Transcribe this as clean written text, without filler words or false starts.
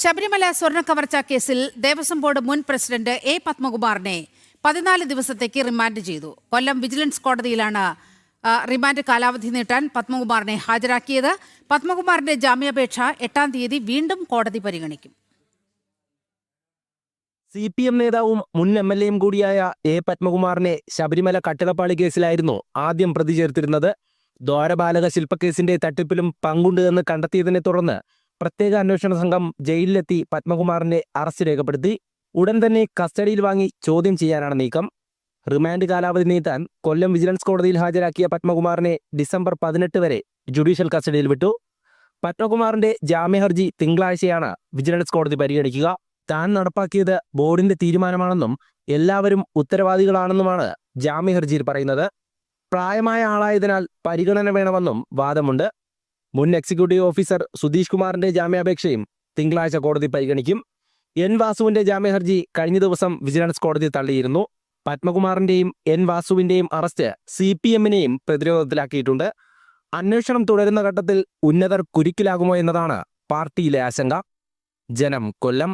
ശബരിമല സ്വർണ്ണക്കവർച്ച കേസിൽ ദേവസ്വം ബോർഡ് മുൻ president A പത്മകുമാറിനെ 14 ദിവസത്തേക്ക് റിമാൻഡ് ചെയ്തു. കൊല്ലം വിജിലൻസ് കോടതിയിലാണ് റിമാൻഡ് കാലാവധി നീട്ടാൻ പത്മകുമാറിനെ ഹാജരാക്കിയത്. പത്മകുമാറിന്റെ ജാമ്യാപേക്ഷ 8-ാം തീയതി വീണ്ടും കോടതി പരിഗണിക്കും. CPM നേതാവും മുൻ MLA കൂടിയായ എ പത്മകുമാറിനെ ശബരിമല കട്ടിളപ്പാളി കേസിലായിരുന്നു ആദ്യം പ്രതി ചേർത്തിരുന്നത്. ദ്വാരപാലക ശില്പക്കേസിന്റെ തട്ടിപ്പിലും പങ്കുണ്ട് എന്ന് കണ്ടെത്തിയതിനെ തുടർന്ന് പ്രത്യേക അന്വേഷണ സംഘം ജയിലിലെത്തി പത്മകുമാറിന്റെ അറസ്റ്റ് രേഖപ്പെടുത്തി. ഉടൻ തന്നെ കസ്റ്റഡിയിൽ വാങ്ങി ചോദ്യം ചെയ്യാനാണ് നീക്കം. റിമാൻഡ് കാലാവധി നീട്ടാൻ കൊല്ലം വിജിലൻസ് കോടതിയിൽ ഹാജരാക്കിയ പത്മകുമാറിനെ ഡിസംബർ 18 വരെ ജുഡീഷ്യൽ കസ്റ്റഡിയിൽ വിട്ടു. പത്മകുമാറിന്റെ ജാമ്യഹർജി തിങ്കളാഴ്ചയാണ് വിജിലൻസ് കോടതി പരിഗണിക്കുക. താൻ നടപ്പാക്കിയത് ബോർഡിന്റെ തീരുമാനമാണെന്നും എല്ലാവരും ഉത്തരവാദികളാണെന്നുമാണ് ജാമ്യഹർജിയിൽ പറയുന്നത്. പ്രായമായ ആളായതിനാൽ പരിഗണന വേണമെന്നും വാദമുണ്ട്. മുൻ എക്സിക്യൂട്ടീവ് ഓഫീസർ സുധീഷ് കുമാറിന്റെ ജാമ്യാപേക്ഷയും തിങ്കളാഴ്ച കോടതി പരിഗണിക്കും. N വാസുവിന്റെ ജാമ്യഹർജി കഴിഞ്ഞ ദിവസം വിജിലൻസ് കോടതി തള്ളിയിരുന്നു. പത്മകുമാറിന്റെയും N വാസുവിന്റെയും അറസ്റ്റ് CPMനെയും പ്രതിരോധത്തിലാക്കിയിട്ടുണ്ട്. അന്വേഷണം തുടരുന്ന ഘട്ടത്തിൽ ഉന്നതർ കുരുക്കിലാകുമോ എന്നതാണ് പാർട്ടിയിലെ ആശങ്ക. ജനം, കൊല്ലം.